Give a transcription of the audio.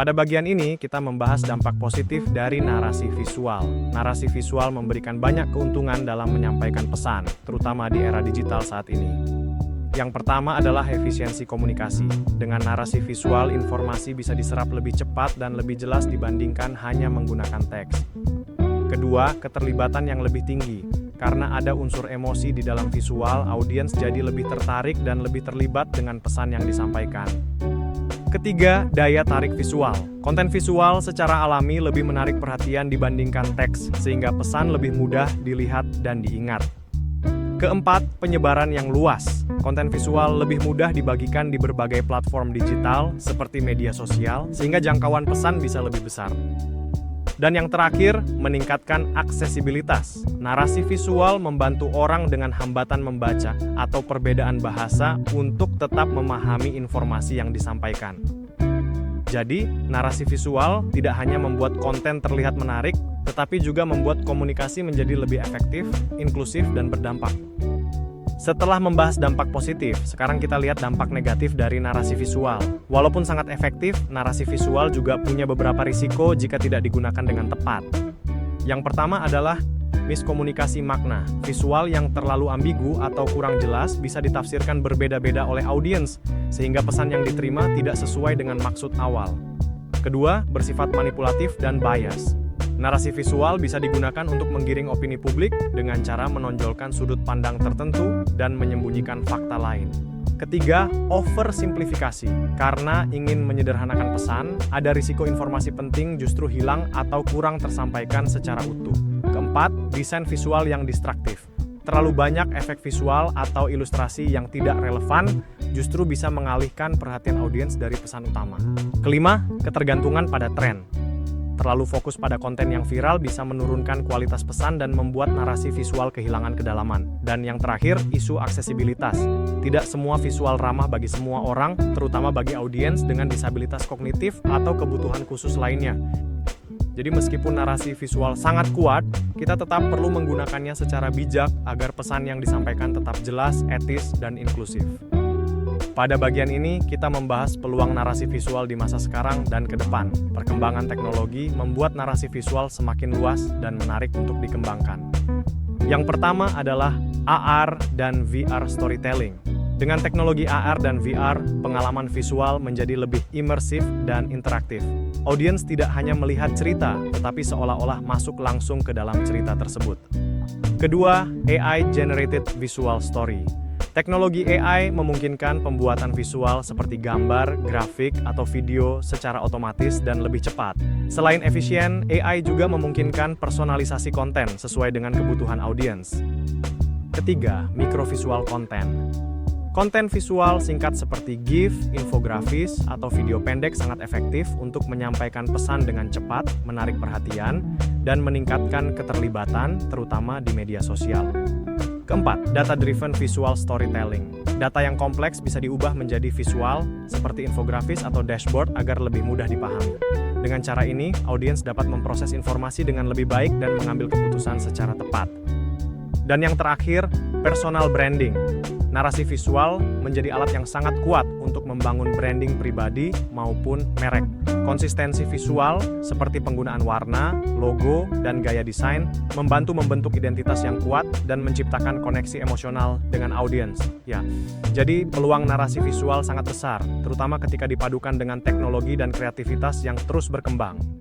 Pada bagian ini, kita membahas dampak positif dari narasi visual. Narasi visual memberikan banyak keuntungan dalam menyampaikan pesan, terutama di era digital saat ini. Yang pertama adalah efisiensi komunikasi. Dengan narasi visual, informasi bisa diserap lebih cepat dan lebih jelas dibandingkan hanya menggunakan teks. Kedua, keterlibatan yang lebih tinggi. Karena ada unsur emosi di dalam visual, audiens jadi lebih tertarik dan lebih terlibat dengan pesan yang disampaikan. Ketiga, daya tarik visual. Konten visual secara alami lebih menarik perhatian dibandingkan teks, sehingga pesan lebih mudah dilihat dan diingat. Keempat, penyebaran yang luas. Konten visual lebih mudah dibagikan di berbagai platform digital seperti media sosial, sehingga jangkauan pesan bisa lebih besar. Dan yang terakhir, meningkatkan aksesibilitas. Narasi visual membantu orang dengan hambatan membaca atau perbedaan bahasa untuk tetap memahami informasi yang disampaikan. Jadi, narasi visual tidak hanya membuat konten terlihat menarik, tetapi juga membuat komunikasi menjadi lebih efektif, inklusif, dan berdampak. Setelah membahas dampak positif, sekarang kita lihat dampak negatif dari narasi visual. Walaupun sangat efektif, narasi visual juga punya beberapa risiko jika tidak digunakan dengan tepat. Yang pertama adalah miskomunikasi makna. Visual yang terlalu ambigu atau kurang jelas bisa ditafsirkan berbeda-beda oleh audiens, sehingga pesan yang diterima tidak sesuai dengan maksud awal. Kedua, bersifat manipulatif dan bias. Narasi visual bisa digunakan untuk menggiring opini publik dengan cara menonjolkan sudut pandang tertentu dan menyembunyikan fakta lain. Ketiga, oversimplifikasi. Karena ingin menyederhanakan pesan, ada risiko informasi penting justru hilang atau kurang tersampaikan secara utuh. Keempat, desain visual yang distraktif. Terlalu banyak efek visual atau ilustrasi yang tidak relevan justru bisa mengalihkan perhatian audiens dari pesan utama. Kelima, ketergantungan pada tren. Terlalu fokus pada konten yang viral bisa menurunkan kualitas pesan dan membuat narasi visual kehilangan kedalaman. Dan yang terakhir, isu aksesibilitas. Tidak semua visual ramah bagi semua orang, terutama bagi audiens dengan disabilitas kognitif atau kebutuhan khusus lainnya. Jadi meskipun narasi visual sangat kuat, kita tetap perlu menggunakannya secara bijak agar pesan yang disampaikan tetap jelas, etis, dan inklusif. Pada bagian ini, kita membahas peluang narasi visual di masa sekarang dan ke depan. Perkembangan teknologi membuat narasi visual semakin luas dan menarik untuk dikembangkan. Yang pertama adalah AR dan VR storytelling. Dengan teknologi AR dan VR, pengalaman visual menjadi lebih imersif dan interaktif. Audiens tidak hanya melihat cerita, tetapi seolah-olah masuk langsung ke dalam cerita tersebut. Kedua, AI-generated visual story. Teknologi AI memungkinkan pembuatan visual seperti gambar, grafik, atau video secara otomatis dan lebih cepat. Selain efisien, AI juga memungkinkan personalisasi konten sesuai dengan kebutuhan audiens. Ketiga, microvisual content. Konten visual singkat seperti GIF, infografis, atau video pendek sangat efektif untuk menyampaikan pesan dengan cepat, menarik perhatian, dan meningkatkan keterlibatan, terutama di media sosial. Keempat, data-driven visual storytelling. Data yang kompleks bisa diubah menjadi visual, seperti infografis atau dashboard agar lebih mudah dipahami. Dengan cara ini, audiens dapat memproses informasi dengan lebih baik dan mengambil keputusan secara tepat. Dan yang terakhir, personal branding. Narasi visual menjadi alat yang sangat kuat untuk membangun branding pribadi maupun merek. Konsistensi visual seperti penggunaan warna, logo, dan gaya desain membantu membentuk identitas yang kuat dan menciptakan koneksi emosional dengan audiens. Ya, jadi peluang narasi visual sangat besar, terutama ketika dipadukan dengan teknologi dan kreativitas yang terus berkembang.